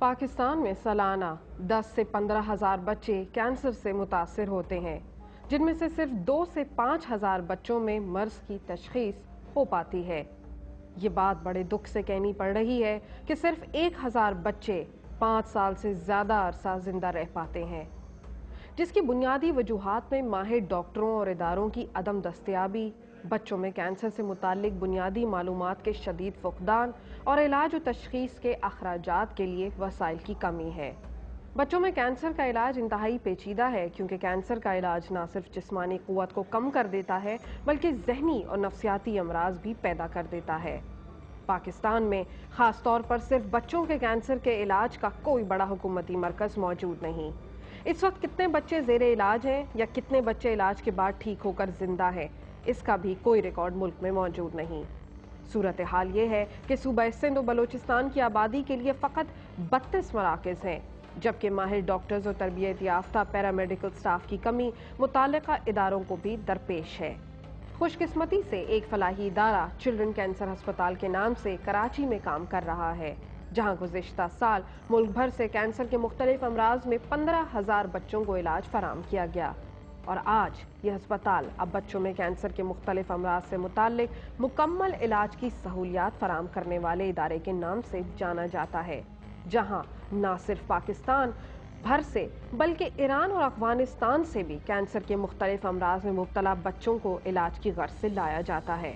पाकिस्तान में सालाना 10 से 15 हज़ार बच्चे कैंसर से मुतासिर होते हैं, जिनमें से सिर्फ 2 से 5 हज़ार बच्चों में मर्ज की तशखीस हो पाती है। ये बात बड़े दुख से कहनी पड़ रही है कि सिर्फ 1000 बच्चे 5 साल से ज़्यादा अरसा जिंदा रह पाते हैं, जिसकी बुनियादी वजूहात में माहिर डॉक्टरों और इदारों की अदम दस्तयाबी, बच्चों में कैंसर से मुतालिक बुनियादी मालूमात के शदीद फुकदान और इलाज और तशखीस के अखराजात के लिए वसाइल की कमी है। बच्चों में कैंसर का इलाज इंतहाई पेचीदा है, क्योंकि कैंसर का इलाज न सिर्फ जिस्मानी क़ुव्वत को कम कर देता है बल्कि जहनी और नफ्सियाती अमराज भी पैदा कर देता है। पाकिस्तान में ख़ास तौर पर सिर्फ बच्चों के कैंसर के इलाज का कोई बड़ा हुकूमती मरकज़ मौजूद नहीं। इस वक्त कितने बच्चे ज़ेरे इलाज हैं या कितने बच्चे इलाज के बाद ठीक होकर जिंदा हैं, इसका भी कोई रिकॉर्ड मुल्क में मौजूद नहीं। सूरत हाल ये है कि सूबा सिंध और बलोचिस्तान की आबादी के लिए फ़कत 32 मराकज़ हैं, जबकि माहिर डॉक्टर्स और तरबियत याफ्ता पैरामेडिकल स्टाफ की कमी मुताल्लिका इदारों को भी दरपेश है। खुशकिस्मती से एक फलाही इदारा चिल्ड्रन कैंसर अस्पताल के नाम से कराची में काम कर रहा है, जहां गुज़िश्ता साल मुल्क भर से कैंसर के मुख्तलिफ अमराज में 15,000 बच्चों को इलाज फराम किया गया। और आज यह अस्पताल अब बच्चों में कैंसर के मुख्तलिफ अमराज से मुताल्लिक मुकम्मल इलाज की सहूलियात फराम करने वाले इदारे के नाम से जाना जाता है, जहां न सिर्फ पाकिस्तान भर से बल्कि ईरान और अफगानिस्तान से भी कैंसर के मुख्तलिफ अमराज में मुब्तला बच्चों को इलाज की गर्ज से लाया जाता है।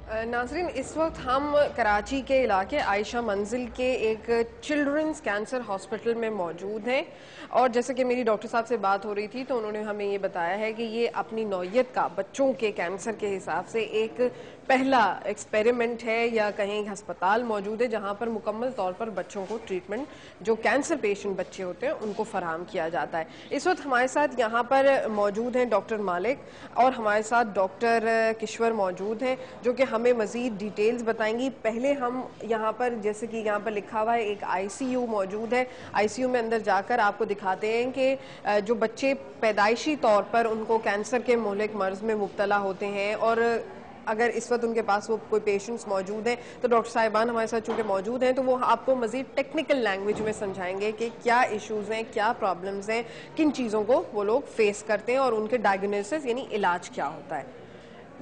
नाज़रीन, इस वक्त हम कराची के इलाके आयशा मंजिल के एक चिल्ड्रंस कैंसर हॉस्पिटल में मौजूद हैं, और जैसे कि मेरी डॉक्टर साहब से बात हो रही थी तो उन्होंने हमें ये बताया है कि ये अपनी नौयत का बच्चों के कैंसर के हिसाब से एक पहला एक्सपेरिमेंट है, या कहीं अस्पताल मौजूद है जहाँ पर मुकम्मल तौर पर बच्चों को ट्रीटमेंट, जो कैंसर पेशेंट बच्चे होते हैं उनको फराहम किया जाता है। इस वक्त हमारे साथ यहाँ पर मौजूद हैं डॉक्टर मालिक और हमारे साथ डॉक्टर किश्वर मौजूद हैं, जो कि हमें मज़ीद डिटेल्स बताएंगी। पहले हम यहाँ पर, जैसे कि यहाँ पर लिखा हुआ है एक ICU मौजूद है, ICU में अंदर जाकर आपको दिखाते हैं कि जो बच्चे पैदाइशी तौर पर उनको कैंसर के मोहलिक मर्ज में मुब्तला होते हैं, और अगर इस वक्त उनके पास वो कोई पेशेंट्स मौजूद हैं तो डॉक्टर साहिबान हमारे साथ चूँकि मौजूद हैं तो वो आपको मज़ीद टेक्निकल लैंग्वेज में समझाएंगे कि क्या इश्यूज़ हैं, क्या प्रॉब्लम्स हैं, किन चीज़ों को वो लोग फेस करते हैं और उनके डायग्नोसिस यानी इलाज क्या होता है।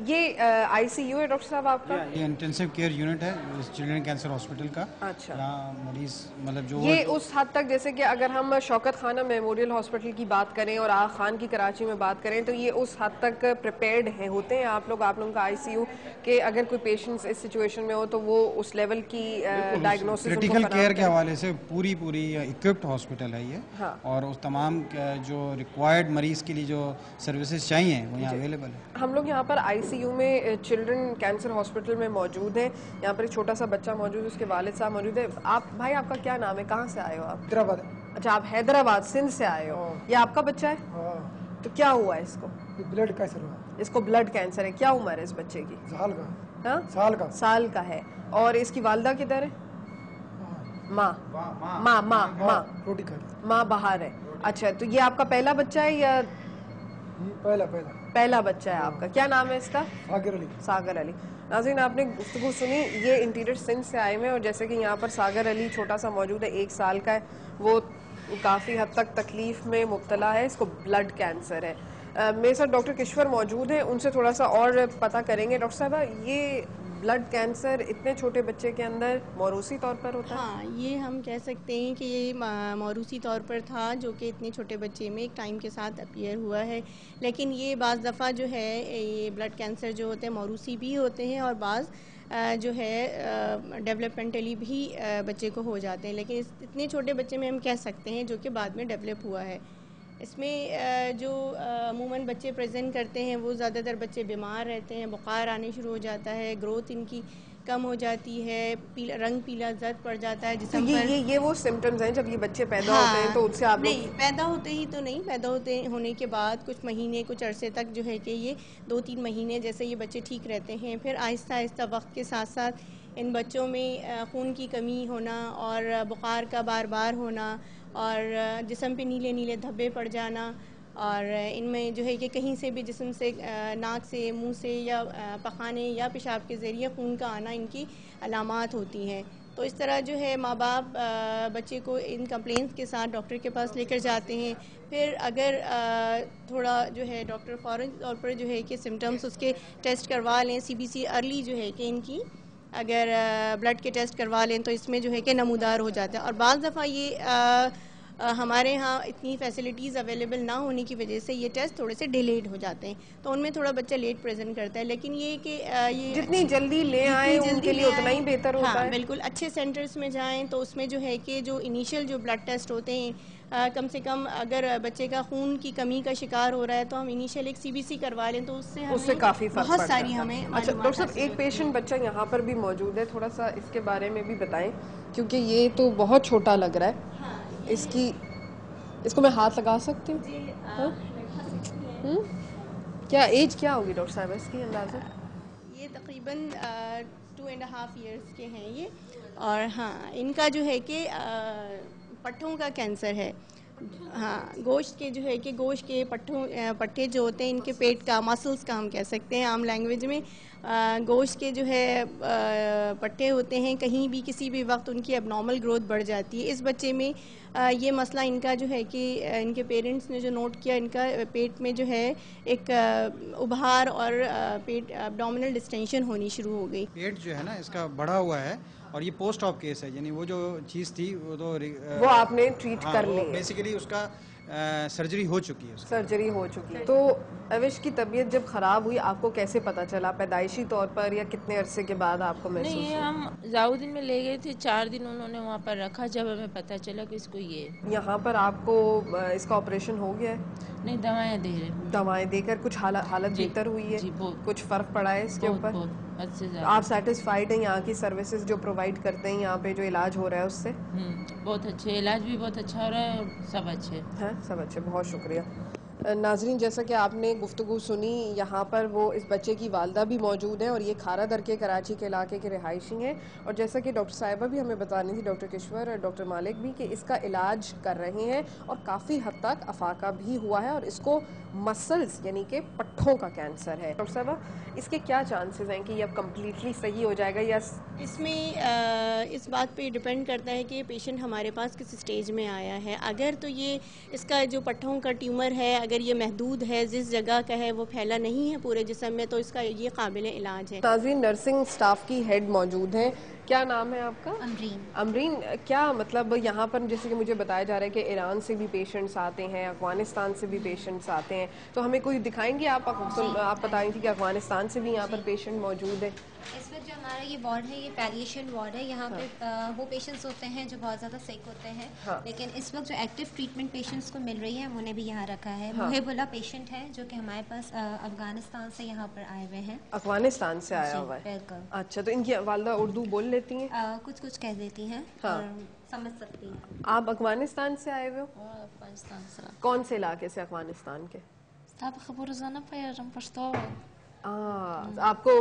ये ICU है डॉक्टर साहब आपका? ये इंटेंसिव केयर यूनिट है चिल्ड्रन कैंसर हॉस्पिटल का। अच्छा, यहाँ मरीज मतलब जो ये उस हद तक, जैसे कि अगर हम शौकत खाना मेमोरियल हॉस्पिटल की बात करें और आगा खान की कराची में बात करें तो ये उस हद तक प्रिपेयर्ड हैं, होते हैं आप लोगों का ICU के अगर कोई पेशेंट्स इस सिचुएशन में हो तो वो उस लेवल की डायग्नोसिस क्रिटिकल केयर के हवाले से पूरी इक्विप्ड हॉस्पिटल है ये। हाँ। और उस तमाम जो रिक्वायर्ड मरीज के लिए जो सर्विसेज चाहिए वो यहाँ अवेलेबल है। हम लोग यहाँ पर ICU में चिल्ड्रन कैंसर हॉस्पिटल में मौजूद हैं। यहाँ पर एक छोटा सा बच्चा मौजूद है, उसके वालिद साहब मौजूद है। आप भाई, आपका क्या नाम है, कहाँ से आए हो आप? हैदराबाद। अच्छा, आप हैदराबाद सिंध से आए हो। ये आपका बच्चा है? तो क्या हुआ है इसको? ब्लड कैंसर हुआ। इसको ब्लड कैंसर है। क्या उम्र है इस बच्चे की? साल का। हाँ? साल का है। और इसकी वालदा किधर है? माँ बाहर है। अच्छा, तो ये आपका पहला बच्चा है या? पहला बच्चा है आपका। क्या नाम है इसका? सागर अली। नाज़रीन, आपने गुफ्तगू सुनी, ये इंटीरियर सिंध से आए हुए हैं, और जैसे कि यहाँ पर सागर अली छोटा सा मौजूद है, 1 साल का है, वो काफ़ी हद तक तकलीफ में मुब्तला है, इसको ब्लड कैंसर है। मेरे साथ डॉक्टर किश्वर मौजूद हैं, उनसे थोड़ा सा और पता करेंगे। डॉक्टर साहबा, ये ब्लड कैंसर इतने छोटे बच्चे के अंदर मौरूसी तौर पर होता है? हाँ, ये हम कह सकते हैं कि ये मौरूसी तौर पर था, जो कि इतने छोटे बच्चे में एक टाइम के साथ अपीयर हुआ है। लेकिन ये बाज़ दफ़ा जो है ये ब्लड कैंसर जो होते हैं मौरूसी भी होते हैं, और बाज़ जो है डेवलपमेंटली भी बच्चे को हो जाते हैं। लेकिन इतने छोटे बच्चे में हम कह सकते हैं जो कि बाद में डेवलप हुआ है। इसमें जो अमूमन बच्चे प्रेजेंट करते हैं वो ज़्यादातर बच्चे बीमार रहते हैं, बुखार आने शुरू हो जाता है, ग्रोथ इनकी कम हो जाती है, रंग पीला जर्द पड़ जाता है जिसम पर। ये वो सिम्टम्स हैं जब ये बच्चे पैदा होते हैं, तो उससे आप नहीं, पैदा होते ही तो नहीं, पैदा होने के बाद कुछ महीने, कुछ अरसे तक जो है कि ये 2-3 महीने जैसे ये बच्चे ठीक रहते हैं। फिर आहिस्ता आहिस्ता वक्त के साथ साथ इन बच्चों में खून की कमी होना और बुखार का बार बार होना और जिस्म पे नीले नीले धब्बे पड़ जाना, और इनमें जो है कि कहीं से भी जिस्म से, नाक से, मुंह से या पखाने या पेशाब के ज़रिए खून का आना इनकी अलामात होती हैं। तो इस तरह जो है माँ बाप बच्चे को इन कंप्लेंट्स के साथ डॉक्टर के पास लेकर जाते हैं। फिर अगर थोड़ा जो है डॉक्टर फ़ौरन तौर पर जो है कि सिम्टम्स उसके टेस्ट करवा लें, CBC अर्ली जो है कि इनकी अगर ब्लड के टेस्ट करवा लें तो इसमें जो है कि नमूदार हो जाता है। और बाज़ दफ़ा ये हमारे यहाँ इतनी फैसिलिटीज़ अवेलेबल ना होने की वजह से ये टेस्ट थोड़े से डिलेड हो जाते हैं, तो उनमें थोड़ा बच्चा लेट प्रेजेंट करता है। लेकिन ये कि ये जितनी जल्दी ले आए उनके लिए उतना ही बेहतर होता है। बिल्कुल, अच्छे सेंटर्स में जाएं तो उसमें जो है कि जो इनिशियल जो ब्लड टेस्ट होते हैं कम से कम अगर बच्चे का खून की कमी का शिकार हो रहा है तो हम इनिशियल एक CBC करवा लें तो उससे काफ़ी फर्क बहुत सारी हमें। अच्छा डॉक्टर साहब, एक पेशेंट बच्चा यहाँ पर भी मौजूद है, थोड़ा सा इसके बारे में भी बताएं क्योंकि ये तो बहुत छोटा लग रहा है। हाँ, इसको मैं हाथ लगा सकती हूँ? क्या एज क्या होगी डॉक्टर साहब इसकी अंदाज़ा? ये तकरीबन 2.5 इयर्स के हैं ये। और हाँ, इनका जो है कि पट्ठों का कैंसर है। हाँ, गोश्त के जो है कि गोश्त के पट्टे जो होते हैं इनके पेट का, मसल्स का हम कह सकते हैं आम लैंग्वेज में, गोश्त के जो है पट्टे होते हैं, कहीं भी किसी भी वक्त उनकी एबनॉर्मल ग्रोथ बढ़ जाती है। इस बच्चे में ये मसला इनका जो है कि इनके पेरेंट्स ने जो नोट किया, इनका पेट में जो है एक उभार और पेट एब्डोमिनल डिस्टेंशन होनी शुरू हो गई। पेट जो है ना इसका बढ़ा हुआ है और ये पोस्ट ऑप केस है, यानी वो जो चीज़ थी वो तो वो आपने ट्रीट कर ली, बेसिकली उसका सर्जरी हो चुकी है। सर्जरी हो चुकी है। तो अविश की तबीयत जब ख़राब हुई आपको कैसे पता चला? पैदाइशी तौर पर या कितने अरसे के बाद आपको महसूस हुआ? नहीं, हम जाउद्दीन में ले गए थे, 4 दिन उन्होंने वहाँ पर रखा, जब हमें पता चला कि इसको ये। यहाँ पर आपको इसका ऑपरेशन हो गया है? नहीं, दवाएं दे रहे, दवाएं देकर कुछ हालत बेहतर हुई है? जी, कुछ फ़र्क पड़ा है इसके ऊपर? आप सेटिस्फाइड हैं यहाँ की सर्विसेज जो प्रोवाइड करते हैं यहाँ पे जो इलाज हो रहा है उससे? बहुत अच्छे, इलाज भी बहुत अच्छा हो रहा है, सब अच्छे हैं, सब अच्छे। बहुत शुक्रिया। नाजरीन, जैसा कि आपने गुफ्तगू सुनी, यहाँ पर वो इस बच्चे की वालदा भी मौजूद है और ये खारा दर के कराची के इलाके के रिहायशी हैं। और जैसा कि डॉक्टर साहिबा भी हमें बता रही थी, डॉक्टर किश्वर और डॉक्टर मालिक भी, कि इसका इलाज कर रहे हैं और काफ़ी हद तक अफाका भी हुआ है और इसको मसल्स यानी कि पट्ठों का कैंसर है। डॉक्टर साहिबा, इसके क्या चांसेस हैं कि ये अब कम्प्लीटली सही हो जाएगा या? इसमें इस बात पे डिपेंड करता है कि पेशेंट हमारे पास किस स्टेज में आया है। अगर तो ये इसका जो पट्ठों का ट्यूमर है अगर ये महदूद है, जिस जगह का है, वो फैला नहीं है पूरे जिस्म में, तो इसका ये काबिल इलाज है। नाज़रीन, नर्सिंग स्टाफ की हेड मौजूद हैं। क्या नाम है आपका? अमरीन। अमरीन, क्या मतलब यहाँ पर जैसे कि मुझे बताया जा रहा है कि ईरान से भी पेशेंट्स आते हैं, अफगानिस्तान से भी पेशेंट्स आते हैं, तो हमें कोई दिखाएंगे आप बताएं थी कि अफगानिस्तान से भी यहाँ पर पेशेंट मौजूद है? इस वक्त जो हमारा ये वार्ड है, ये पैलिएशन वार्ड है। यहाँ पे वो पेशेंट्स होते हैं जो बहुत ज़्यादा सिक होते हैं। लेकिन इस वक्त जो एक्टिव ट्रीटमेंट पेशेंट्स को मिल रही है उन्हें भी यहाँ रखा है। मुहिबुल्लाह पेशेंट है जो कि हमारे पास अफगानिस्तान से यहाँ पर आए हुए हैं। अफगानिस्तान से आया हुआ है? अच्छा, तो इनकी वालदा उर्दू बोल लेती हैं? कुछ कुछ कह देती हैं और समझ सकती हैं। आप अफगानिस्तान से आए हुए हो? अफगानिस्तान से। कौन से इलाके से अफगानिस्तान के? आपको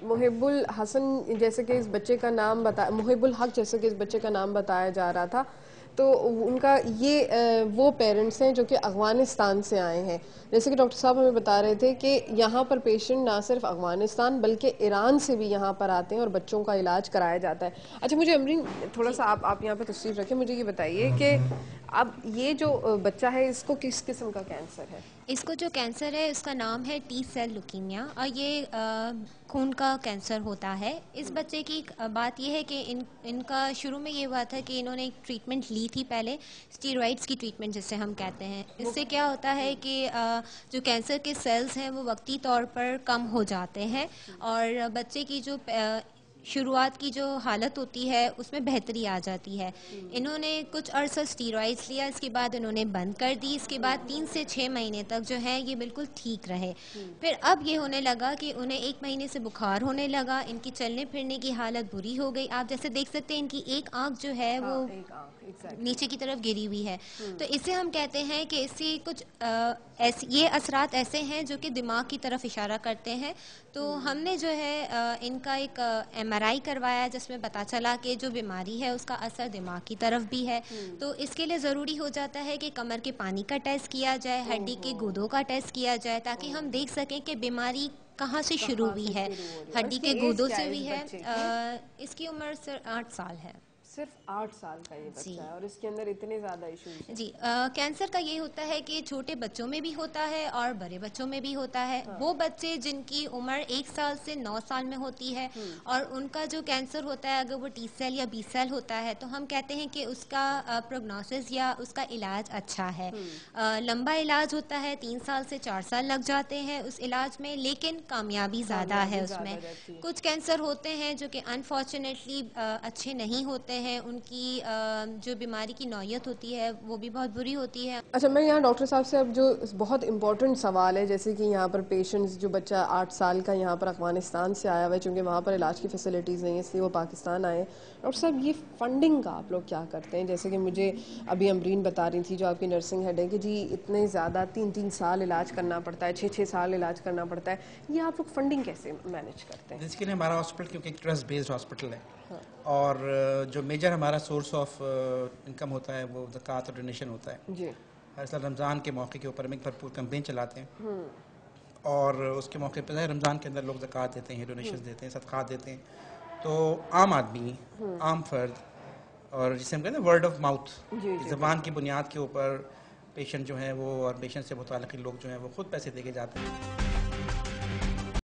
मुहिबुल हसन जैसे कि इस बच्चे का नाम बताया, मुहिबुल हक जैसे कि इस बच्चे का नाम बताया जा रहा था, तो उनका ये वो पेरेंट्स हैं जो कि अफ़गानिस्तान से आए हैं। जैसे कि डॉक्टर साहब हमें बता रहे थे कि यहाँ पर पेशेंट ना सिर्फ अफ़गानिस्तान बल्कि ईरान से भी यहाँ पर आते हैं और बच्चों का इलाज कराया जाता है। अच्छा, मुझे अमरीन थोड़ा सा आप यहाँ पे तशरीफ़ रखें, मुझे ये बताइए कि अब ये जो बच्चा है इसको किस किस्म का कैंसर है? इसको जो कैंसर है उसका नाम है T सेल ल्यूकीमिया और ये खून का कैंसर होता है। इस बच्चे की बात यह है कि इनका शुरू में ये हुआ था कि इन्होंने एक ट्रीटमेंट ली थी पहले, स्टीरॉइड्स की ट्रीटमेंट जिसे हम कहते हैं। इससे क्या होता है कि जो कैंसर के सेल्स हैं वो वक्ती तौर पर कम हो जाते हैं और बच्चे की जो शुरुआत की जो हालत होती है उसमें बेहतरी आ जाती है। इन्होंने कुछ अर्सा स्टीरॉइड्स लिया, इसके बाद इन्होंने बंद कर दी। इसके बाद 3 से 6 महीने तक जो है ये बिल्कुल ठीक रहे। फिर अब ये होने लगा कि उन्हें 1 महीने से बुखार होने लगा, इनकी चलने फिरने की हालत बुरी हो गई। आप जैसे देख सकते हैं इनकी एक आंख जो है वो नीचे की तरफ गिरी हुई है। तो इससे हम कहते हैं कि इससे कुछ ये असरात ऐसे हैं जो कि दिमाग की तरफ इशारा करते हैं। तो हमने जो है इनका एक MRI करवाया जिसमें पता चला कि जो बीमारी है उसका असर दिमाग की तरफ भी है। तो इसके लिए ज़रूरी हो जाता है कि कमर के पानी का टेस्ट किया जाए, हड्डी के गुर्दों का टेस्ट किया जाए, ताकि हम देख सकें कि बीमारी कहाँ से शुरू हुई है। हड्डी के गुर्दों से हुई है। इसकी उम्र सिर्फ 8 साल है। सिर्फ 8 साल का ये बच्चा है और इसके अंदर इतने ज़्यादा इश्यूज हैं। जी, कैंसर का ये होता है कि छोटे बच्चों में भी होता है और बड़े बच्चों में भी होता है। वो बच्चे जिनकी उम्र 1 साल से 9 साल में होती है और उनका जो कैंसर होता है, अगर वो T सेल या B सेल होता है, तो हम कहते हैं कि उसका प्रोग्नोसिस या उसका इलाज अच्छा है। लंबा इलाज होता है, 3 साल से 4 साल लग जाते हैं उस इलाज में, लेकिन कामयाबी ज़्यादा है उसमें। कुछ कैंसर होते हैं जो कि अनफॉर्चुनेटली अच्छे नहीं होते हैं, उनकी जो बीमारी की नौयत होती है वो भी बहुत बुरी होती है। अच्छा, मैं यहाँ डॉक्टर साहब से अब जो बहुत इम्पोर्टेंट सवाल है, जैसे कि यहाँ पर पेशेंट्स, जो बच्चा 8 साल का यहाँ पर अफगानिस्तान से आया हुआ है, चूँकि वहाँ पर इलाज की फैसिलिटीज़ नहीं है इसलिए वो पाकिस्तान आए। डॉक्टर साहब, ये फंडिंग का आप लोग क्या करते हैं? जैसे कि मुझे अभी अमरीन बता रही थी जो आपकी नर्सिंग हेड है कि जी इतने ज़्यादा 3-3 साल इलाज करना पड़ता है, 6-6 साल इलाज करना पड़ता है, ये आप लोग फंडिंग कैसे मैनेज करते हैं? बेसिकली हमारा हॉस्पिटल क्योंकि एक ट्रस्ट बेस्ड हॉस्पिटल है, और जो मेजर हमारा सोर्स ऑफ इनकम होता है वो ज़कात और डोनेशन होता है जी। हर साल रमज़ान के मौके के ऊपर हम एक भरपूर कैंपेन चलाते हैं और उसके मौके पर रमज़ान के अंदर लोग ज़कात देते हैं, डोनेशन देते हैं, सदक़ात देते हैं। तो आम आदमी, आम फर्द, और जिसे हम कहते हैं वर्ड ऑफ माउथ, ज़बान की बुनियाद के ऊपर पेशेंट जो है वो और पेशेंट से मुताल्लिक़ लोग जो हैं वो खुद पैसे दे के जाते हैं।